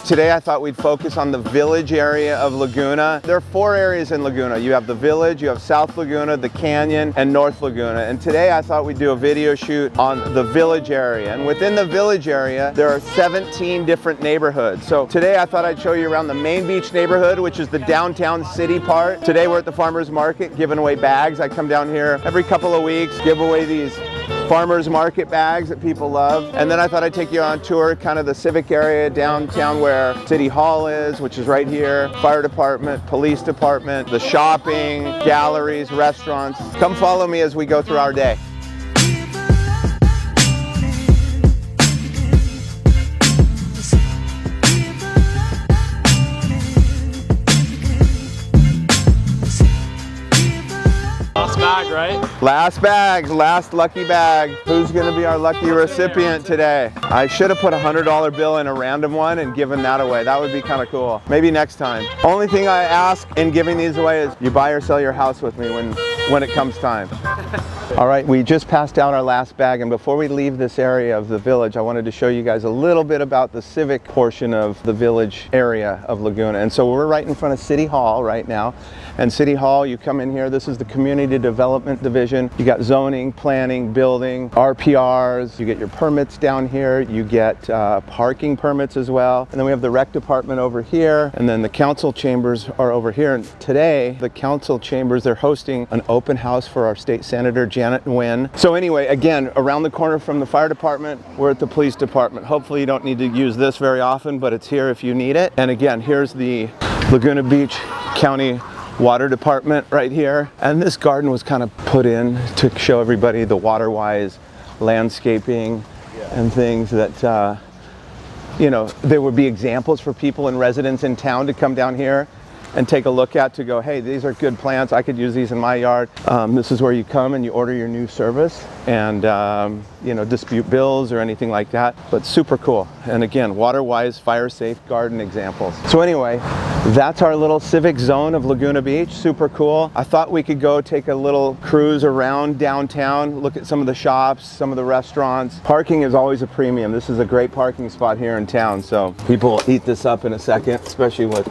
Today I thought we'd focus on the village area of Laguna. There are 4 areas in Laguna. You have the village, you have South Laguna, the canyon, and North Laguna. And today I thought we'd do a video shoot on the village area. And within the village area, there are 17 different neighborhoods. So today I thought I'd show you around the Main Beach neighborhood, which is the downtown city part. Today we're at the farmer's market giving away bags. I come down here every couple of weeks, give away these farmers market bags that people love. And then I thought I'd take you on a tour, kind of the Civic Area downtown where City Hall is, which is right here, fire department, police department, the shopping, galleries, restaurants. Come follow me as we go through our day. Bag, right? Last bag, last lucky bag. Who's gonna be our lucky recipient today? I should have put a $100 bill in a random one and given that away. That would be kind of cool. Maybe next time. Only thing I ask in giving these away is you buy or sell your house with me when it comes time. All right, we just passed out our last bag, and before we leave this area of the village, I wanted to show you guys a little bit about the civic portion of the village area of Laguna. And so we're right in front of City Hall right now. And City Hall, you come in here, this is the Community Development Division. You got zoning, planning, building, RPRs, you get your permits down here, you get parking permits as well. And then we have the rec department over here, and then the council chambers are over here. And today, the council chambers, they're hosting an open house for our state senator, Janet Nguyen. So anyway, again, around the corner from the fire department, we're at the police department. Hopefully you don't need to use this very often, but it's here if you need it. And again, here's the Laguna Beach County Water Department right here. And this garden was kind of put in to show everybody the water-wise landscaping and things that, you know, there would be examples for people and residents in town to come down here and take a look at, to go, hey, these are good plants, I could use these in my yard. This is where you come and you order your new service and you know, dispute bills or anything like that, but super cool. And again, water-wise, fire-safe garden examples. So anyway, that's our little civic zone of Laguna Beach, super cool. I thought we could go take a little cruise around downtown, look at some of the shops, some of the restaurants. Parking is always a premium. This is a great parking spot here in town, so people will eat this up in a second, especially with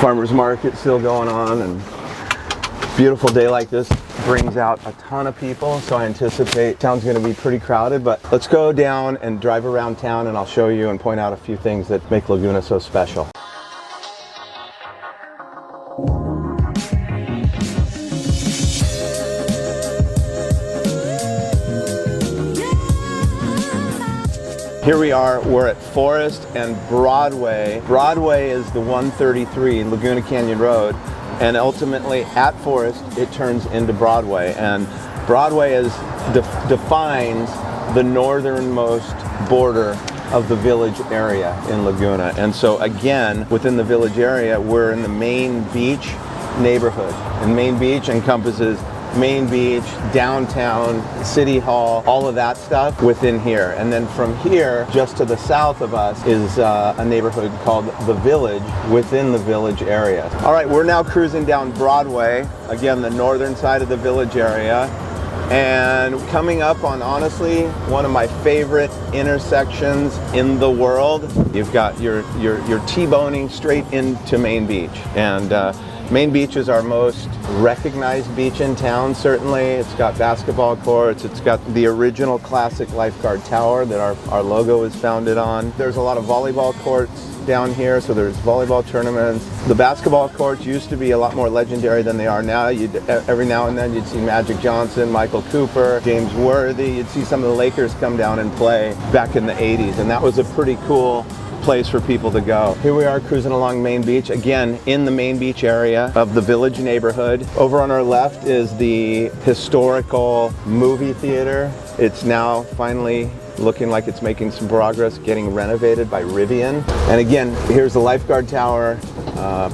farmers market still going on, and beautiful day like this brings out a ton of people, so I anticipate town's going to be pretty crowded. But let's go down and drive around town, and I'll show you and point out a few things that make Laguna so special. Here we are, we're at Forest and Broadway. Broadway is the 133 Laguna Canyon Road, and ultimately at Forest it turns into Broadway. And Broadway defines the northernmost border of the village area in Laguna. And so again, within the village area, we're in the Main Beach neighborhood. And Main Beach encompasses Main Beach, downtown, City Hall, all of that stuff within here. And then from here, just to the south of us, is a neighborhood called The Village within the village area. All right, we're now cruising down Broadway, again, the northern side of the village area. And coming up on, honestly, one of my favorite intersections in the world. You've got your T-boning straight into Main Beach. And Main Beach is our most recognized beach in town, certainly. It's got basketball courts, it's got the original classic lifeguard tower that our logo is founded on. There's a lot of volleyball courts down here, so there's volleyball tournaments. The basketball courts used to be a lot more legendary than they are now. Every now and then you'd see Magic Johnson, Michael Cooper, James Worthy. You'd see some of the Lakers come down and play back in the 80s, and that was a pretty cool place for people to go. Here we are cruising along Main Beach, again in the Main Beach area of the village neighborhood. Over on our left is the historical movie theater. It's now finally looking like it's making some progress, getting renovated by Rivian. And again, here's the lifeguard tower,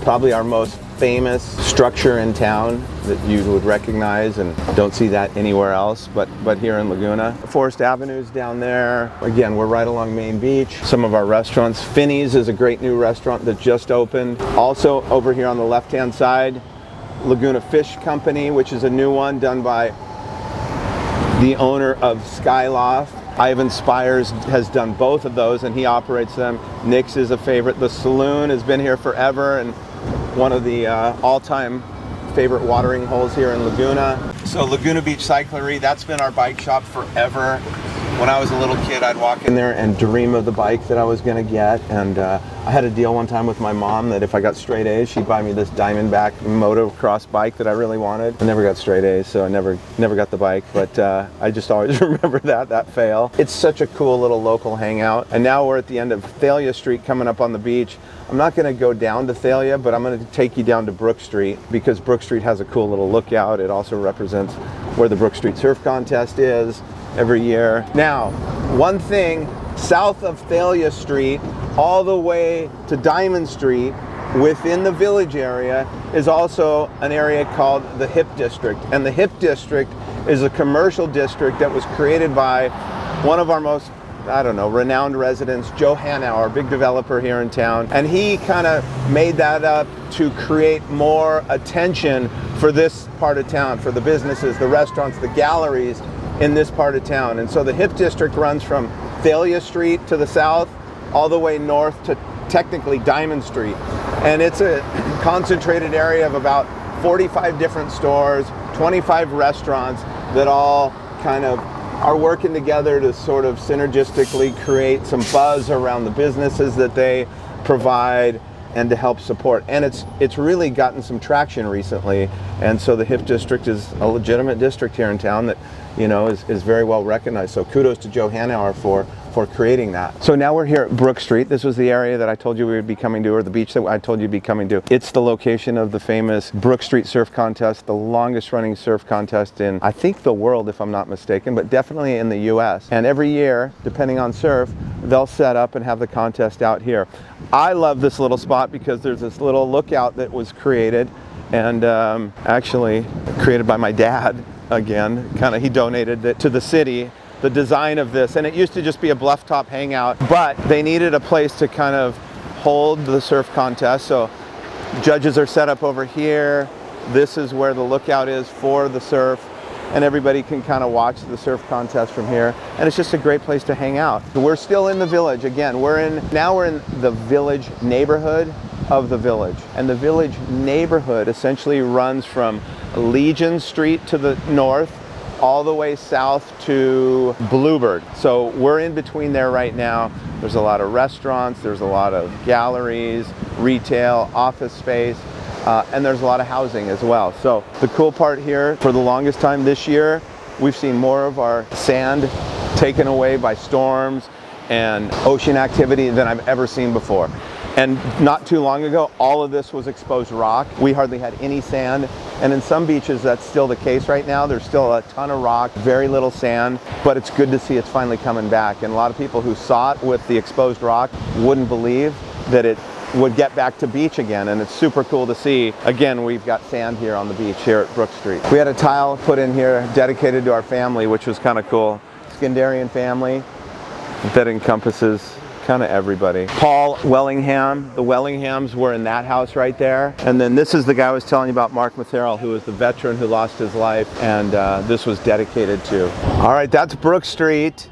probably our most famous structure in town that you would recognize, and don't see that anywhere else but here in Laguna. Forest Avenue's down there. Again, we're right along Main Beach. Some of our restaurants. Finney's is a great new restaurant that just opened. Also over here on the left-hand side, Laguna Fish Company, which is a new one done by the owner of Skyloft. Ivan Spires has done both of those, and he operates them. Nick's is a favorite. The Saloon has been here forever, and one of the all-time favorite watering holes here in Laguna. So Laguna Beach Cyclery, that's been our bike shop forever. When I was a little kid, I'd walk in there and dream of the bike that I was going to get. And I had a deal one time with my mom that if I got straight A's, she'd buy me this Diamondback motocross bike that I really wanted. I never got straight A's, so I never got the bike. But I just always remember that fail. It's such a cool little local hangout. And now we're at the end of Thalia Street coming up on the beach. I'm not going to go down to Thalia, but I'm going to take you down to Brook Street because Brook Street has a cool little lookout. It also represents where the Brook Street Surf Contest is every year. Now, one thing, south of Thalia Street, all the way to Diamond Street, within the village area, is also an area called the Hip District. And the Hip District is a commercial district that was created by one of our most, I don't know, renowned residents, Joe Hanauer, big developer here in town. And he kind of made that up to create more attention for this part of town, for the businesses, the restaurants, the galleries in this part of town. And so the Hip District runs from Thalia Street to the south all the way north to technically Diamond Street. And it's a concentrated area of about 45 different stores, 25 restaurants that all kind of are working together to sort of synergistically create some buzz around the businesses that they provide and to help support. And it's really gotten some traction recently. And so the Hip District is a legitimate district here in town that, you know, is very well recognized. So kudos to Joe Hanauer for creating that. So now we're here at Brook Street. This was the area that I told you we would be coming to, or the beach that I told you to be coming to. It's the location of the famous Brook Street Surf Contest, the longest running surf contest in, I think, the world, if I'm not mistaken, but definitely in the US. And every year, depending on surf, they'll set up and have the contest out here. I love this little spot because there's this little lookout that was created, and actually created by my dad. Again, kind of, he donated it to the city, the design of this, and it used to just be a bluff top hangout, but they needed a place to kind of hold the surf contest. So judges are set up over here. This is where the lookout is for the surf, and everybody can kind of watch the surf contest from here. And it's just a great place to hang out. We're still in the village. Again, now we're in the village neighborhood of the village. And the village neighborhood essentially runs from Legion Street to the north, all the way south to Bluebird. So we're in between there right now. There's a lot of restaurants, there's a lot of galleries, retail, office space, and there's a lot of housing as well. So the cool part here, for the longest time this year, we've seen more of our sand taken away by storms and ocean activity than I've ever seen before. And not too long ago, all of this was exposed rock. We hardly had any sand. And in some beaches, that's still the case right now. There's still a ton of rock, very little sand, but it's good to see it's finally coming back. And a lot of people who saw it with the exposed rock wouldn't believe that it would get back to beach again. And it's super cool to see. Again, we've got sand here on the beach here at Brook Street. We had a tile put in here dedicated to our family, which was kind of cool. Skenderian family that encompasses kind of everybody. Paul Wellingham, the Wellinghams were in that house right there. And then this is the guy I was telling you about, Mark Matherill, who was the veteran who lost his life, and this was dedicated to. All right, that's Brook Street.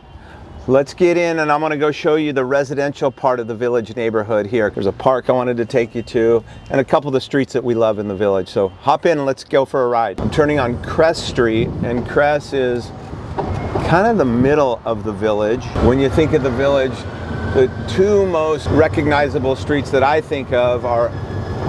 Let's get in, and I'm gonna go show you the residential part of the village neighborhood here. There's a park I wanted to take you to, and a couple of the streets that we love in the village. So hop in and let's go for a ride. I'm turning on Cress Street, and Cress is kind of the middle of the village. When you think of the village, the two most recognizable streets that I think of are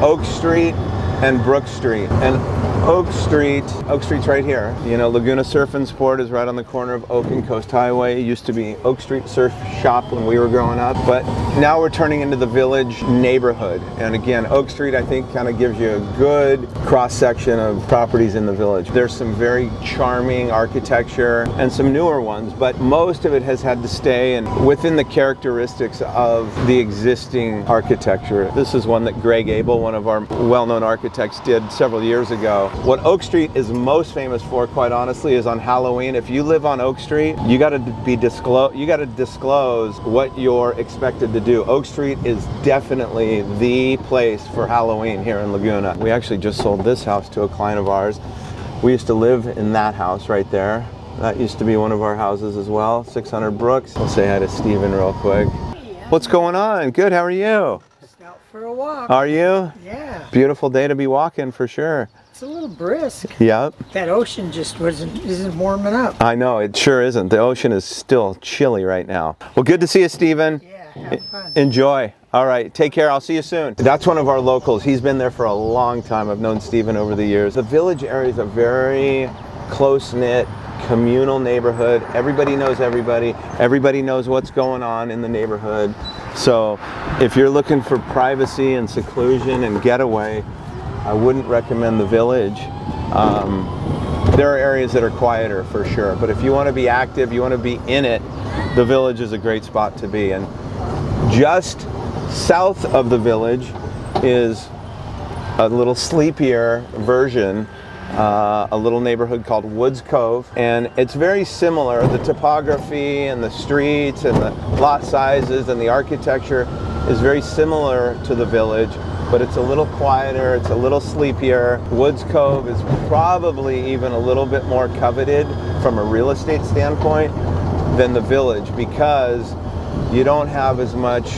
Oak Street and Brook Street. And Oak Street's right here. You know, Laguna Surf and Sport is right on the corner of Oak and Coast Highway. It used to be Oak Street Surf Shop when we were growing up, but now we're turning into the village neighborhood. And again, Oak Street, I think, kind of gives you a good cross-section of properties in the village. There's some very charming architecture and some newer ones, but most of it has had to stay and within the characteristics of the existing architecture. This is one that Greg Abel, one of our well-known architects, did several years ago. What Oak Street is most famous for, quite honestly, is on Halloween. If you live on Oak Street, you got to disclose what you're expected to do. Oak Street is definitely the place for Halloween here in Laguna. We actually just sold this house to a client of ours. We used to live in that house right there. That used to be one of our houses as well, 600 Brooks. We'll say hi to Steven real quick. What's going on? Good, how are you? Just out for a walk. Are you? Yeah. Beautiful day to be walking for sure. It's a little brisk. Yep. That ocean just isn't warming up. I know, it sure isn't. The ocean is still chilly right now. Well, good to see you, Steven. Yeah, have fun. Enjoy. All right, take care. I'll see you soon. That's one of our locals. He's been there for a long time. I've known Steven over the years. The Village area is a very close-knit, communal neighborhood. Everybody knows everybody. Everybody knows what's going on in the neighborhood. So if you're looking for privacy and seclusion and getaway, I wouldn't recommend the Village. There are areas that are quieter for sure, but if you want to be active, you want to be in it, the Village is a great spot to be. And just south of the Village is a little sleepier version, a little neighborhood called Woods Cove, and it's very similar. The topography and the streets and the lot sizes and the architecture is very similar to the Village, but it's a little quieter, it's a little sleepier. Woods Cove is probably even a little bit more coveted from a real estate standpoint than the Village, because you don't have as much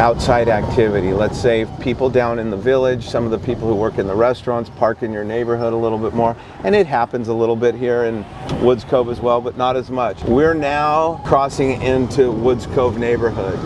outside activity. Let's say people down in the Village, some of the people who work in the restaurants park in your neighborhood a little bit more, and it happens a little bit here in Woods Cove as well, but not as much. We're now crossing into Woods Cove neighborhood.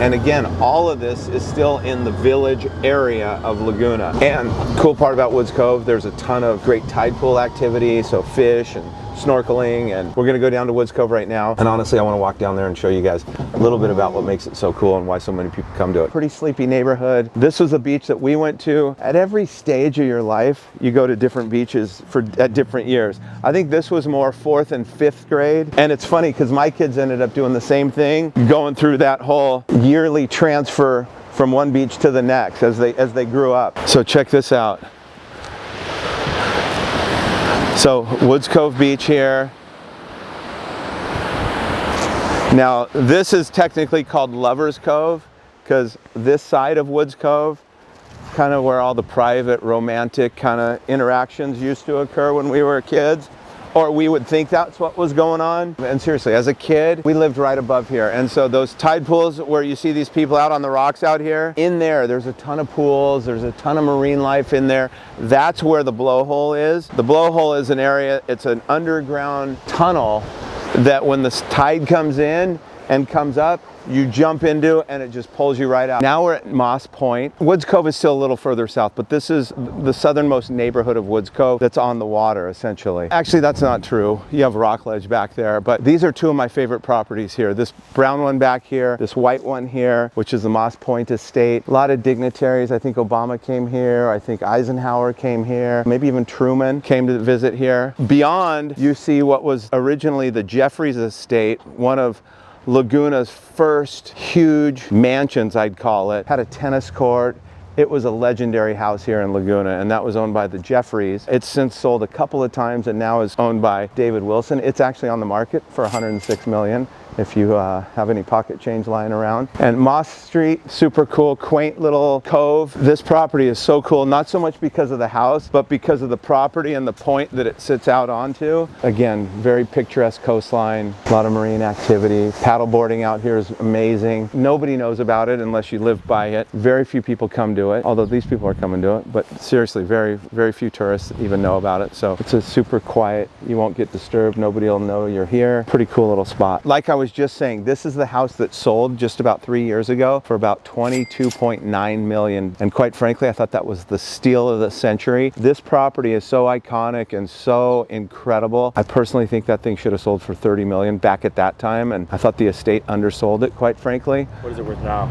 And again, all of this is still in the Village area of Laguna. And cool part about Woods Cove, there's a ton of great tide pool activity, so fish and snorkeling, and we're gonna go down to Woods Cove right now. And honestly, I wanna walk down there and show you guys a little bit about what makes it so cool and why so many people come to it. Pretty sleepy neighborhood. This was a beach that we went to. At every stage of your life, you go to different beaches at different years. I think this was more 4th and 5th grade. And it's funny because my kids ended up doing the same thing, going through that whole yearly transfer from one beach to the next as they grew up. So check this out. So Woods Cove Beach here. Now this is technically called Lovers Cove because this side of Woods Cove, kind of where all the private romantic kind of interactions used to occur when we were kids, or we would think that's what was going on. And seriously, as a kid, we lived right above here. And so those tide pools where you see these people out on the rocks out here, in there's a ton of pools, there's a ton of marine life in there. That's where the blowhole is. The blowhole is an area, it's an underground tunnel that when the tide comes in and comes up, you jump into and it just pulls you right out. Now we're at Moss Point. Woods Cove is still a little further south, but this is the southernmost neighborhood of Woods Cove that's on the water, essentially. Actually, that's not true. You have Rockledge back there, but these are two of my favorite properties here. This brown one back here, this white one here, which is the Moss Point estate. A lot of dignitaries. I think Obama came here. I think Eisenhower came here. Maybe even Truman came to visit here. Beyond, you see what was originally the Jeffries estate, one of Laguna's first huge mansions, I'd call it. Had a tennis court. It was a legendary house here in Laguna, and that was owned by the Jeffries. It's since sold a couple of times and now is owned by David Wilson. It's actually on the market for $106 million. If you have any pocket change lying around. And Moss Street, super cool, quaint little cove. This property is so cool, not so much because of the house, but because of the property and the point that it sits out onto. Again, very picturesque coastline, a lot of marine activity. Paddle boarding out here is amazing. Nobody knows about it unless you live by it. Very few people come to it, although these people are coming to it, but seriously, very, very few tourists even know about it. So it's a super quiet, you won't get disturbed, nobody will know you're here. Pretty cool little spot. Like I was just saying, this is the house that sold just about 3 years ago for about $22.9 million. And quite frankly, I thought that was the steal of the century. This property is so iconic and so incredible. I personally think that thing should have sold for $30 million back at that time. And I thought the estate undersold it, quite frankly. What is it worth now?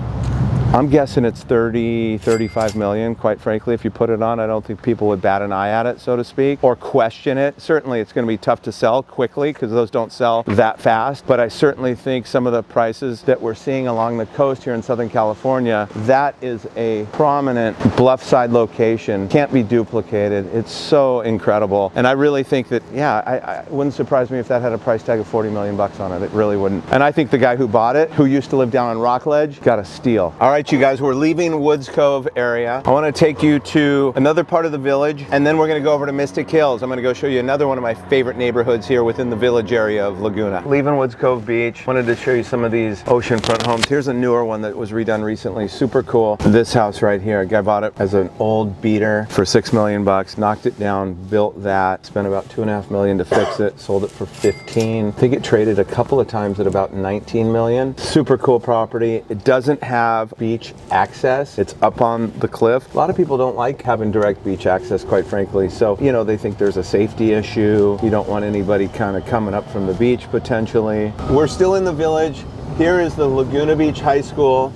I'm guessing it's 35 million, quite frankly. If you put it on, I don't think people would bat an eye at it, so to speak, or question it. Certainly it's going to be tough to sell quickly because those don't sell that fast. But I certainly think some of the prices that we're seeing along the coast here in Southern California, that is a prominent bluffside location. Can't be duplicated. It's so incredible. And I really think that, yeah, it wouldn't surprise me if that had a price tag of 40 million bucks on it. It really wouldn't. And I think the guy who bought it, who used to live down on Rockledge, got a steal. All right, right, you guys, we're leaving Woods Cove area. I want to take you to another part of the village, and then we're going to go over to Mystic Hills. I'm going to go show you another one of my favorite neighborhoods here within the village area of Laguna. Leaving Woods Cove Beach, wanted to show you some of these oceanfront homes. Here's a newer one that was redone recently, super cool. This house right here, a guy bought it as an old beater for $6 million, knocked it down, built that, spent about $2.5 million to fix it, sold it for 15. I think it traded a couple of times at about 19 million. Super cool property. It doesn't have beach access. It's up on the cliff. A lot of people don't like having direct beach access, quite frankly. So, you know, they think there's a safety issue. You don't want anybody kind of coming up from the beach potentially. We're still in the village. Here is the Laguna Beach High School,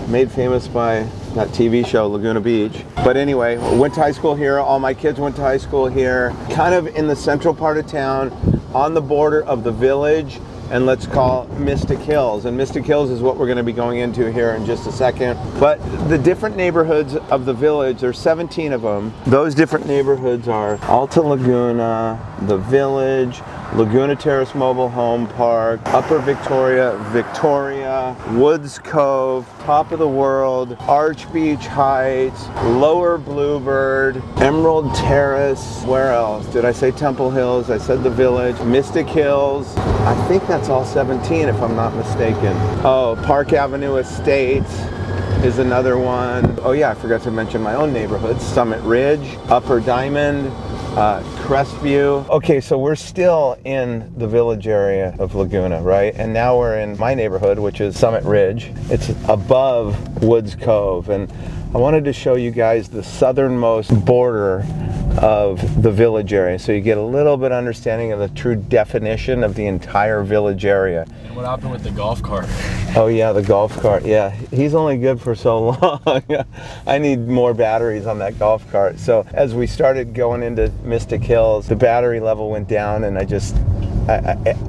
made famous by that TV show, Laguna Beach. But anyway, went to high school here. All my kids went to high school here. Kind of in the central part of town, on the border of the village, and let's call Mystic Hills. And Mystic Hills is what we're going to be going into here in just a second. But the different neighborhoods of the village, there's 17 of them. Those different neighborhoods are Alta Laguna, the Village, Laguna Terrace Mobile Home Park, Upper Victoria, Victoria, Woods Cove, Top of the World, Arch Beach Heights, Lower Bluebird, Emerald Terrace. Where else? Did I say Temple Hills? I said the Village, Mystic Hills. I think that's all 17 if I'm not mistaken. Oh, Park Avenue Estates is another one. Oh yeah, I forgot to mention my own neighborhoods. Summit Ridge, Upper Diamond, Crestview. Okay, so we're still in the village area of Laguna, right? And now we're in my neighborhood, which is Summit Ridge. It's above Woods Cove. And I wanted to show you guys the southernmost border of the village area, so you get a little bit understanding of the true definition of the entire village area. And what happened with the golf cart? Oh yeah, the golf cart. Yeah, he's only good for so long. I need more batteries on that golf cart. So as we started going into Mystic Hills, the battery level went down, and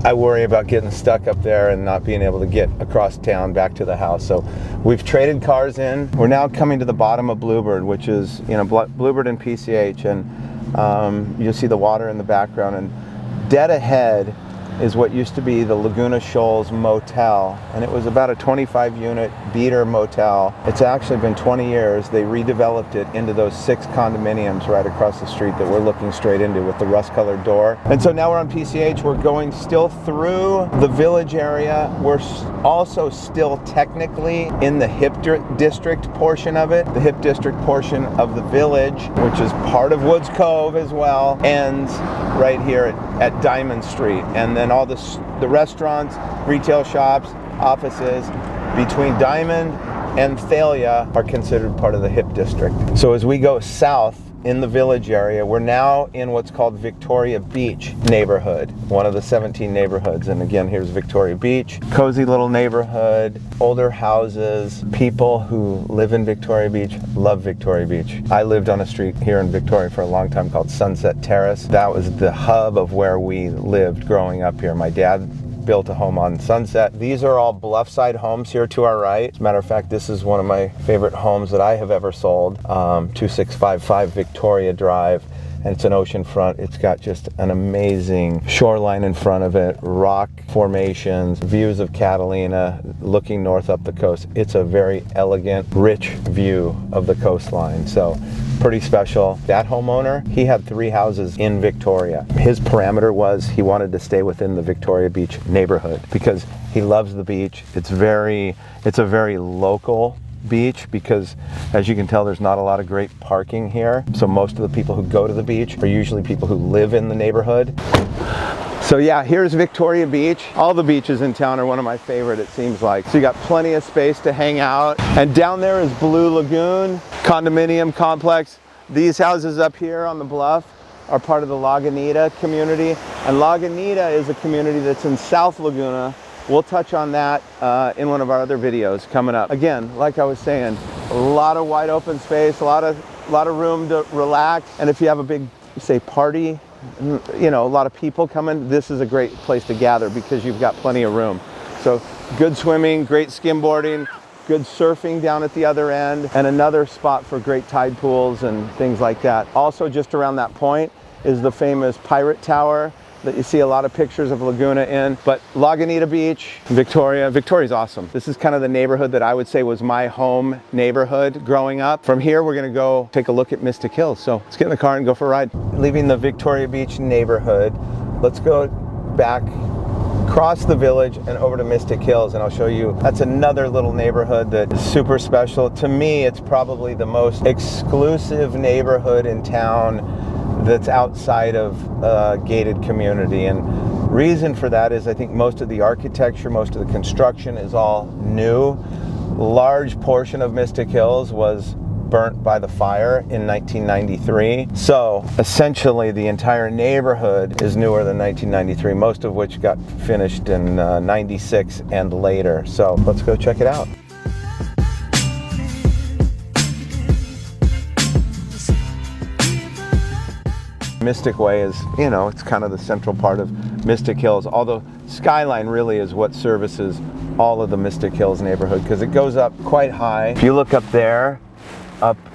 I worry about getting stuck up there and not being able to get across town back to the house. So we've traded cars in. We're now coming to the bottom of Bluebird, which is, you know, Bluebird and PCH, and you'll see the water in the background. And dead ahead is what used to be the Laguna Shoals Motel, and it was about a 25-unit beater motel. It's actually been 20 years. They redeveloped it into those 6 condominiums right across the street that we're looking straight into with the rust-colored door. And so now we're on PCH. We're going still through the village area. We're also still technically in the Hip District portion of it. The Hip District portion of the village, which is part of Woods Cove as well, ends right here at Diamond Street. And then all the restaurants, retail shops, offices between Diamond and Thalia are considered part of the Hip District. So as we go south in the village area, we're now in what's called Victoria Beach neighborhood, one of the 17 neighborhoods. And again, here's Victoria Beach, cozy little neighborhood, older houses. People who live in Victoria Beach love Victoria Beach. I lived on a street here in Victoria for a long time called Sunset Terrace. That was the hub of where we lived growing up here. My dad built a home on Sunset. These are all bluffside homes here to our right. As a matter of fact, this is one of my favorite homes that I have ever sold, 2655 Victoria Drive. And it's an oceanfront. It's got just an amazing shoreline in front of it, rock formations, views of Catalina, looking north up the coast. It's a very elegant, rich view of the coastline. So pretty special. That homeowner, he had 3 houses in Victoria. His parameter was he wanted to stay within the Victoria Beach neighborhood because he loves the beach. It's a very local beach because, as you can tell, there's not a lot of great parking here. So most of the people who go to the beach are usually people who live in the neighborhood. So yeah, here's Victoria Beach. All the beaches in town are one of my favorite, it seems like. So you got plenty of space to hang out. And down there is Blue Lagoon condominium complex. These houses up here on the bluff are part of the Laguna community. And Laguna is a community that's in South Laguna. We'll touch on that in one of our other videos coming up. Again, like I was saying, a lot of wide open space, a lot of room to relax. And if you have a big, say, party, you know, a lot of people coming, this is a great place to gather because you've got plenty of room. So good swimming, great skimboarding, good surfing down at the other end, and another spot for great tide pools and things like that. Also just around that point is the famous Pirate Tower. that you see a lot of pictures of Laguna in. But Lagunita Beach, Victoria's awesome. This is kind of the neighborhood that I would say was my home neighborhood growing up. From here, we're gonna go take a look at Mystic Hills. So let's get in the car and go for a ride. Leaving the Victoria Beach neighborhood, let's go back, cross the village and over to Mystic Hills, and I'll show you. That's another little neighborhood that is super special. To me, it's probably the most exclusive neighborhood in town that's outside of a gated community. And reason for that is I think most of the architecture, most of the construction is all new. Large portion of Mystic Hills was burnt by the fire in 1993. So essentially the entire neighborhood is newer than 1993, most of which got finished in 96 and later. So let's go check it out. Mystic Way is, you know, it's kind of the central part of Mystic Hills, although Skyline really is what services all of the Mystic Hills neighborhood because it goes up quite high. If you look up there,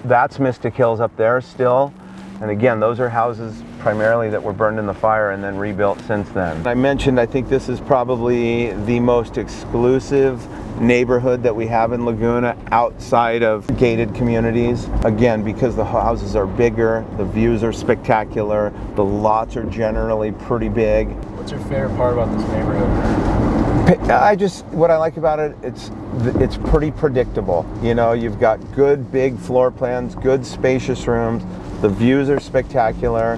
that's Mystic Hills up there still, and again those are houses primarily that were burned in the fire and then rebuilt since then. I mentioned I think this is probably the most exclusive neighborhood that we have in Laguna outside of gated communities, again because the houses are bigger, the views are spectacular, the lots are generally pretty big. What's your favorite part about this neighborhood? What I like about it, it's pretty predictable. You know, you've got good big floor plans, good spacious rooms, the views are spectacular.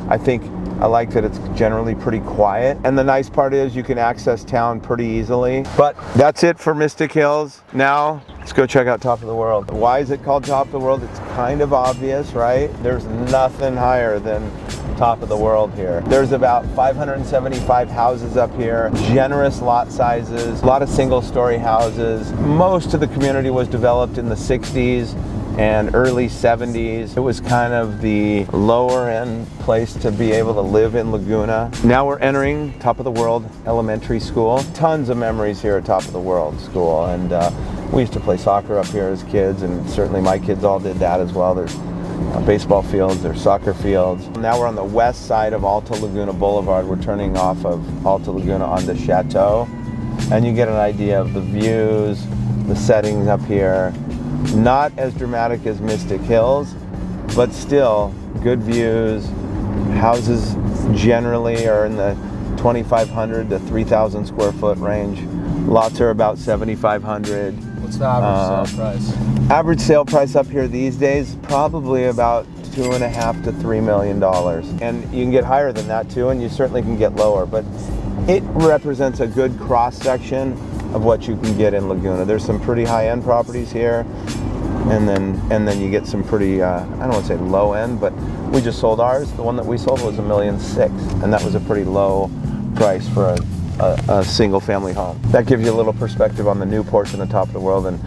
I like that it's generally pretty quiet. And the nice part is you can access town pretty easily. But that's it for Mystic Hills. Now, let's go check out Top of the World. Why is it called Top of the World? It's kind of obvious, right? There's nothing higher than Top of the World here. There's about 575 houses up here, generous lot sizes, a lot of single-story houses. Most of the community was developed in the 60s and early 70s. It was kind of the lower end place to be able to live in Laguna. Now we're entering Top of the World Elementary School. Tons of memories here at Top of the World School, and we used to play soccer up here as kids, and certainly my kids all did that as well. There's baseball fields, there's soccer fields. Now we're on the west side of Alta Laguna Boulevard. We're turning off of Alta Laguna onto Chateau, and you get an idea of the views, the settings up here. Not as dramatic as Mystic Hills, but still good views. Houses generally are in the 2,500 to 3,000 square foot range. Lots are about 7,500. What's the average sale price? Average sale price up here these days, probably about $2.5 to $3 million. And you can get higher than that too, and you certainly can get lower, but it represents a good cross section of what you can get in Laguna. There's some pretty high-end properties here, and then you get some pretty I don't want to say low end, but we just sold ours. The one that we sold was $1.6 million, and that was a pretty low price for a single family home. That gives you a little perspective on the new portion of Top of the World. And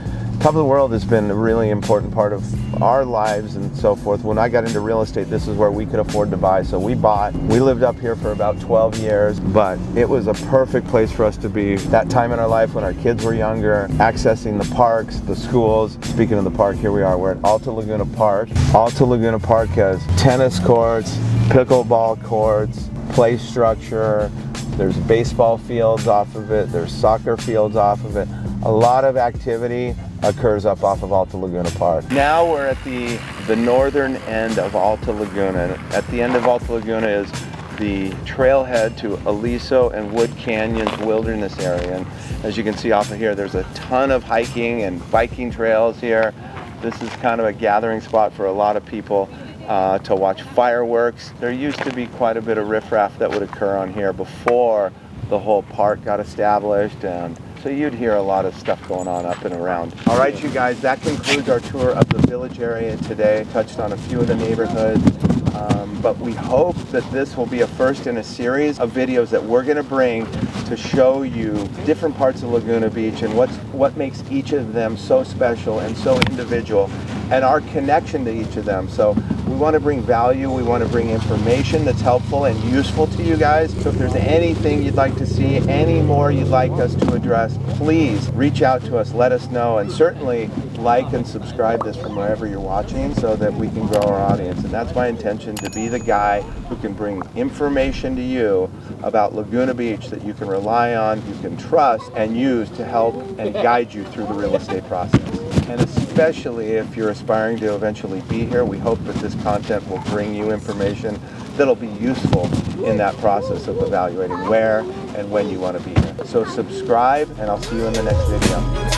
Top of the World has been a really important part of our lives and so forth. When I got into real estate, this is where we could afford to buy, so we bought. We lived up here for about 12 years, but it was a perfect place for us to be. That time in our life when our kids were younger, accessing the parks, the schools. Speaking of the park, here we are. We're at Alta Laguna Park. Alta Laguna Park has tennis courts, pickleball courts, play structure. There's baseball fields off of it. There's soccer fields off of it. A lot of activity occurs up off of Alta Laguna Park. Now we're at the northern end of Alta Laguna. At the end of Alta Laguna is the trailhead to Aliso and Wood Canyon's wilderness area. And as you can see off of here, there's a ton of hiking and biking trails here. This is kind of a gathering spot for a lot of people to watch fireworks. There used to be quite a bit of riffraff that would occur on here before the whole park got established, and so you'd hear a lot of stuff going on up and around. All right, you guys, that concludes our tour of the village area today. Touched on a few of the neighborhoods, but we hope that this will be a first in a series of videos that we're going to bring to show you different parts of Laguna Beach and what makes each of them so special and so individual, and our connection to each of them. So we want to bring value, we want to bring information that's helpful and useful to you guys. So if there's anything you'd like to see, any more you'd like us to address, please reach out to us, let us know, and certainly like and subscribe this from wherever you're watching so that we can grow our audience. And that's my intention, to be the guy who can bring information to you about Laguna Beach that you can rely on, you can trust, and use to help and guide you through the real estate process. And especially if you're aspiring to eventually be here, we hope that this content will bring you information that'll be useful in that process of evaluating where and when you want to be here. So subscribe, and I'll see you in the next video.